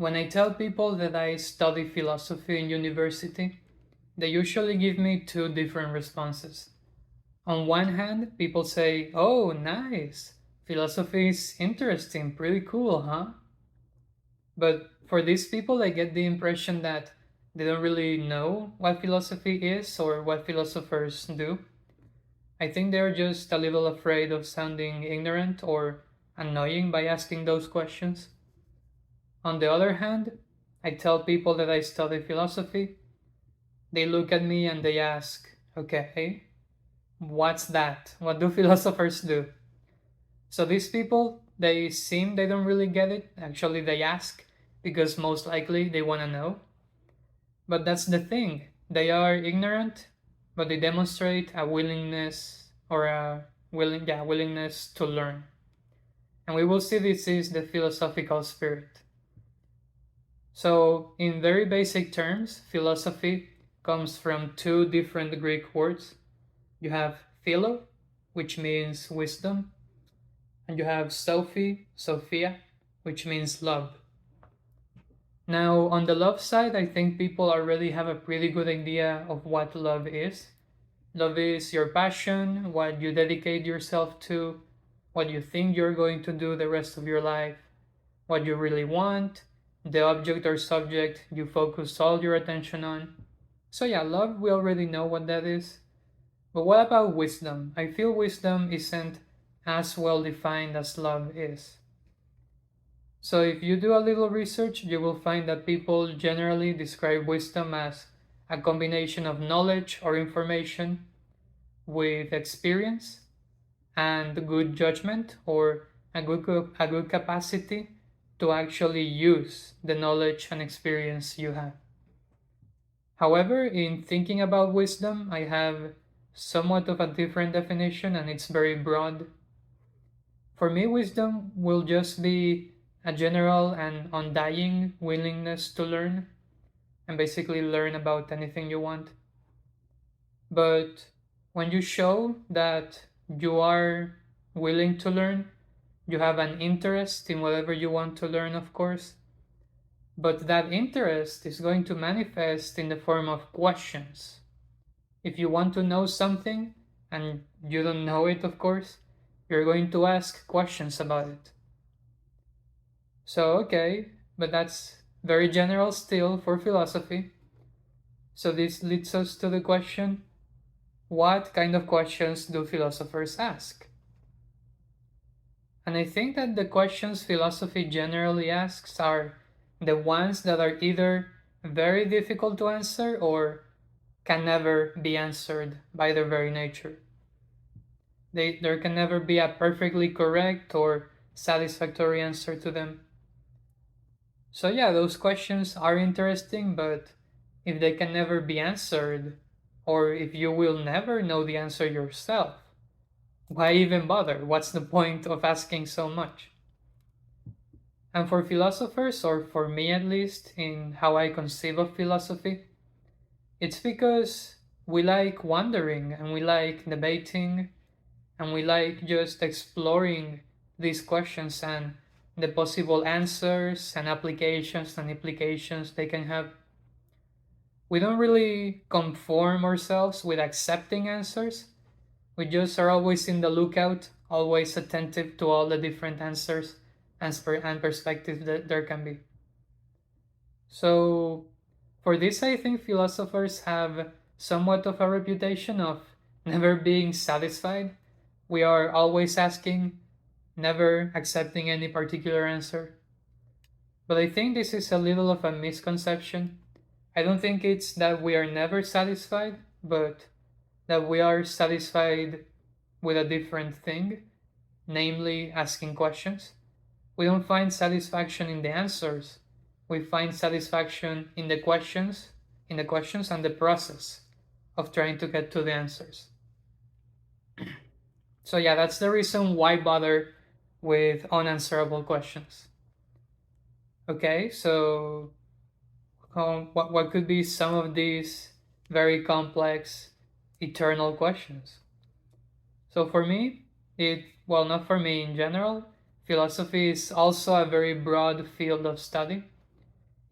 When I tell people that I study philosophy in university, they usually give me two different responses. On one hand, people say, "Oh, nice. Philosophy is interesting, pretty cool, huh?" But for these people, I get the impression that they don't really know what philosophy is or what philosophers do. I think they're just a little afraid of sounding ignorant or annoying by asking those questions. On the other hand, I tell people that I study philosophy. They look at me and they ask, "Okay, what's that? What do philosophers do?" So these people, they don't really get it. Actually, they ask because most likely they want to know. But that's the thing. They are ignorant, but they demonstrate a willingness or a willingness to learn. And we will see this is the philosophical spirit. So, in very basic terms, philosophy comes from two different Greek words. You have philo, which means wisdom, and you have Sophia, which means love. Now, on the love side, I think people already have a pretty good idea of what love is. Love is your passion, what you dedicate yourself to, what you think you're going to do the rest of your life, what you really want, the object or subject you focus all your attention on. So, yeah, love, we already know what that is. But what about wisdom? I feel wisdom isn't as well defined as love is. So, if you do a little research, you will find that people generally describe wisdom as a combination of knowledge or information with experience and good judgment or a good capacity to actually use the knowledge and experience you have. However, in thinking about wisdom, I have somewhat of a different definition and it's very broad. For me, wisdom will just be a general and undying willingness to learn and basically learn about anything you want. But when you show that you are willing to learn, you have an interest in whatever you want to learn, of course, but that interest is going to manifest in the form of questions. If you want to know something and you don't know it, of course, you're going to ask questions about it. So, okay, but that's very general still for philosophy. So, this leads us to the question, what kind of questions do philosophers ask? And I think that the questions philosophy generally asks are the ones that are either very difficult to answer or can never be answered by their very nature. There can never be a perfectly correct or satisfactory answer to them. So, yeah, those questions are interesting, but if they can never be answered, or if you will never know the answer yourself, why even bother? What's the point of asking so much? And for philosophers, or for me at least, in how I conceive of philosophy, it's because we like wondering and we like debating and we like just exploring these questions and the possible answers and applications and implications they can have. We don't really conform ourselves with accepting answers. We just are always in the lookout, always attentive to all the different answers and perspectives that there can be. So, for this, I think philosophers have somewhat of a reputation of never being satisfied. We are always asking, never accepting any particular answer. But I think this is a little of a misconception. I don't think it's that we are never satisfied, but that we are satisfied with a different thing, namely asking questions. We don't find satisfaction in the answers. We find satisfaction in the questions and the process of trying to get to the answers. So yeah, that's the reason why bother with unanswerable questions. Okay, so what could be some of these very complex eternal questions? So for me, not for me in general, philosophy is also a very broad field of study.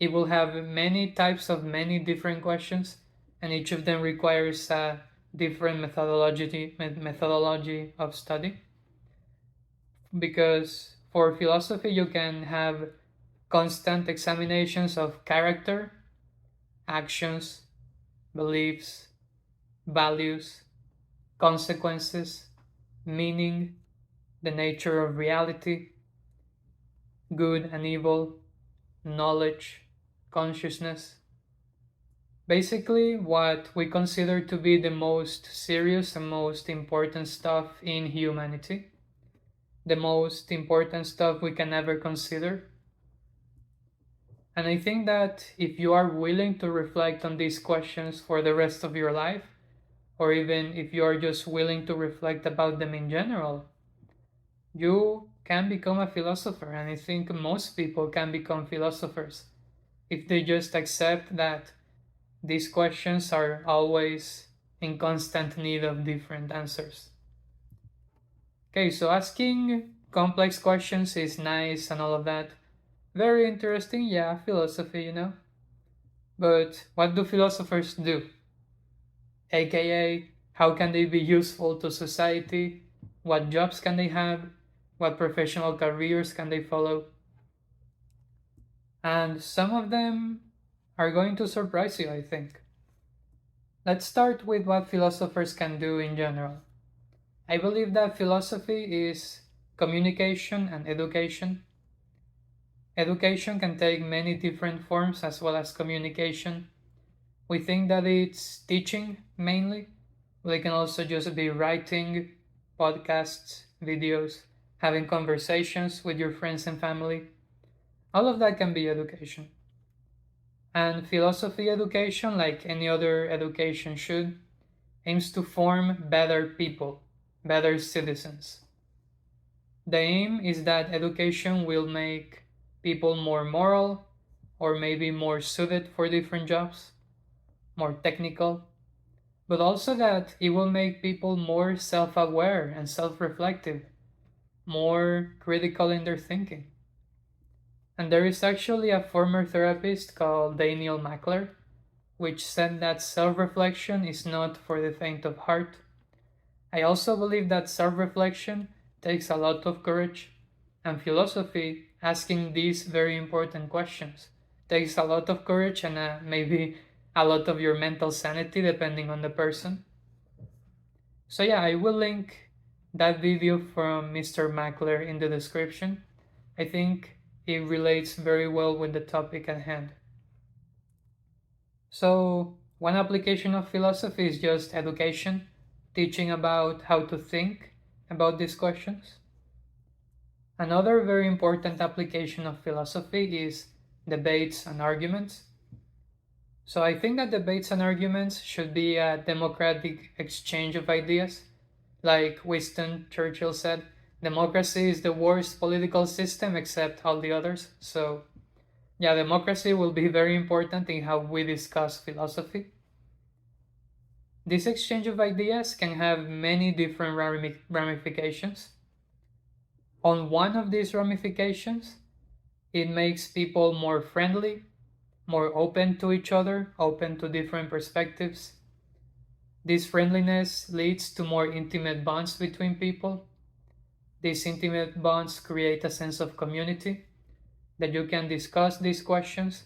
It will have many types of many different questions, and each of them requires a different methodology of study. Because for philosophy, you can have constant examinations of character, actions, beliefs, values, consequences, meaning, the nature of reality, good and evil, knowledge, consciousness. Basically, what we consider to be the most serious and most important stuff in humanity, the most important stuff we can ever consider. And I think that if you are willing to reflect on these questions for the rest of your life, or even if you are just willing to reflect about them in general, you can become a philosopher. And I think most people can become philosophers if they just accept that these questions are always in constant need of different answers. Okay, so asking complex questions is nice and all of that. Very interesting, yeah, philosophy. But what do philosophers do? AKA, how can they be useful to society? What jobs can they have? What professional careers can they follow? And some of them are going to surprise you, I think. Let's start with what philosophers can do in general. I believe that philosophy is communication and education. Education can take many different forms as well as communication. We think that it's teaching mainly. They can also just be writing, podcasts, videos, having conversations with your friends and family. All of that can be education. And philosophy education, like any other education should, aims to form better people, better citizens. The aim is that education will make people more moral, or maybe more suited for different jobs, more technical, but also that it will make people more self aware and self reflective, more critical in their thinking. And there is actually a former therapist called Daniel Mackler, which said that self reflection is not for the faint of heart. I also believe that self reflection takes a lot of courage, and philosophy, asking these very important questions, takes a lot of courage and maybe a lot of your mental sanity, depending on the person. So, yeah, I will link that video from Mr. Mackler in the description. I think it relates very well with the topic at hand. So, one application of philosophy is just education, teaching about how to think about these questions. Another very important application of philosophy is debates and arguments. So, I think that debates and arguments should be a democratic exchange of ideas. Like Winston Churchill said, democracy is the worst political system except all the others. So, yeah, democracy will be very important in how we discuss philosophy. This exchange of ideas can have many different ramifications. On one of these ramifications, it makes people more friendly, more open to each other, open to different perspectives. This friendliness leads to more intimate bonds between people. These intimate bonds create a sense of community that you can discuss these questions,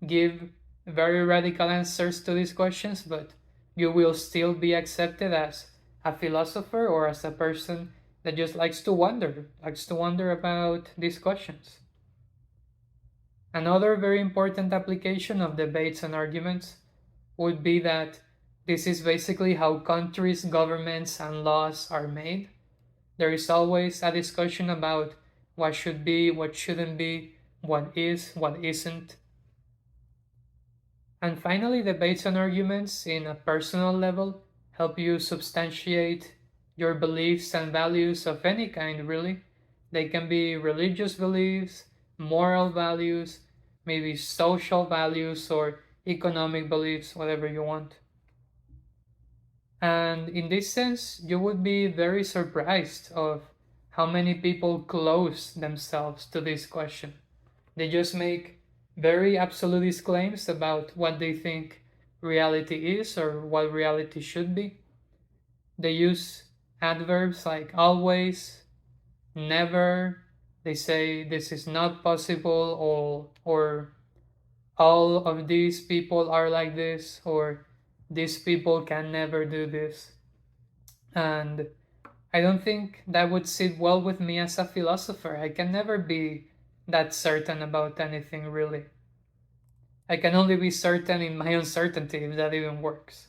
give very radical answers to these questions, but you will still be accepted as a philosopher or as a person that just likes to wonder about these questions. Another very important application of debates and arguments would be that this is basically how countries, governments, and laws are made. There is always a discussion about what should be, what shouldn't be, what is, what isn't. And finally, debates and arguments in a personal level help you substantiate your beliefs and values of any kind, really. They can be religious beliefs, moral values, maybe social values, or economic beliefs, whatever you want. And in this sense, you would be very surprised of how many people close themselves to this question. They just make very absolutist claims about what they think reality is or what reality should be. They use adverbs like always, never. They say this is not possible, or all of these people are like this, or these people can never do this. And I don't think that would sit well with me as a philosopher. I can never be that certain about anything, really. I can only be certain in my uncertainty, if that even works.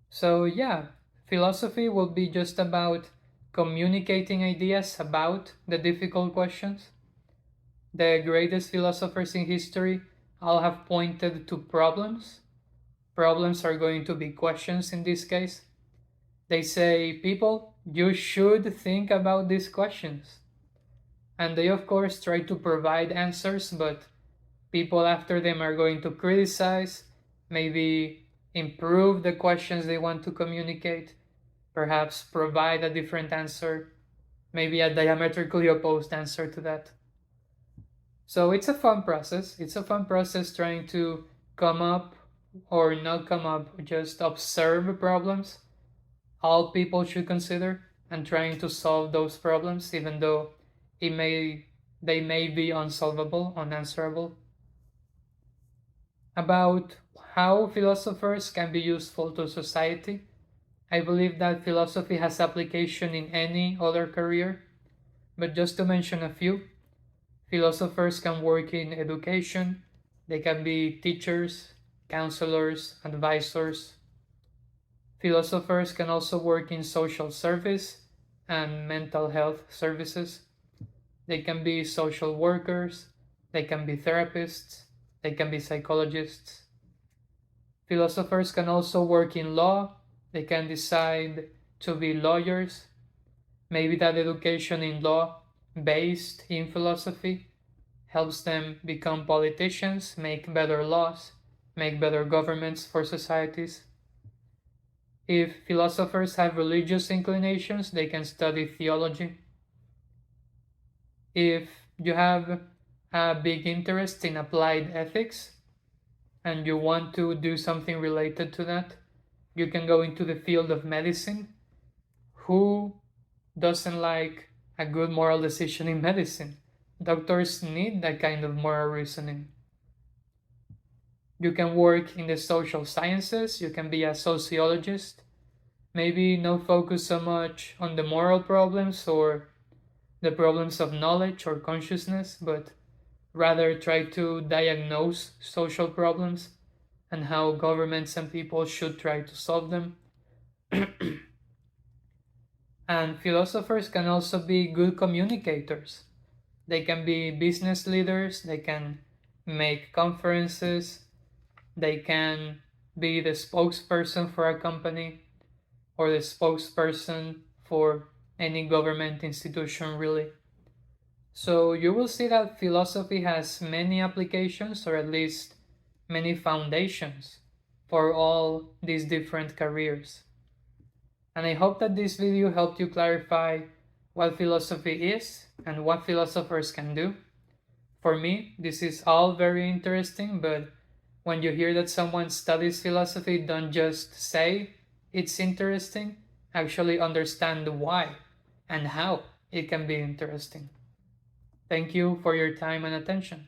So, yeah, philosophy will be just about communicating ideas about the difficult questions. The greatest philosophers in history all have pointed to problems. Problems are going to be questions in this case. They say, people, you should think about these questions. And they, of course, try to provide answers, but people after them are going to criticize, maybe improve the questions they want to communicate, perhaps provide a different answer, maybe a diametrically opposed answer to that. So it's a fun process. It's a fun process trying to come up or not come up, just observe problems all people should consider and trying to solve those problems, even though it may they may be unsolvable, unanswerable. About how philosophers can be useful to society, I believe that philosophy has application in any other career, but just to mention a few, philosophers can work in education, they can be teachers, counselors, advisors. Philosophers can also work in social service and mental health services. They can be social workers, they can be therapists, they can be psychologists. Philosophers can also work in law, they can decide to be lawyers. Maybe that education in law, based in philosophy, helps them become politicians, make better laws, make better governments for societies. If philosophers have religious inclinations, they can study theology. If you have a big interest in applied ethics and you want to do something related to that, you can go into the field of medicine. Who doesn't like a good moral decision in medicine? Doctors need that kind of moral reasoning. You can work in the social sciences, you can be a sociologist, maybe not focus so much on the moral problems or the problems of knowledge or consciousness, but rather try to diagnose social problems and how governments and people should try to solve them. And philosophers can also be good communicators. They can be business leaders, they can make conferences, they can be the spokesperson for a company or the spokesperson for any government institution, really. So you will see that philosophy has many applications, or at least many foundations, for all these different careers. And I hope that this video helped you clarify what philosophy is and what philosophers can do. For me, this is all very interesting, but when you hear that someone studies philosophy, don't just say it's interesting, actually understand why and how it can be interesting. Thank you for your time and attention.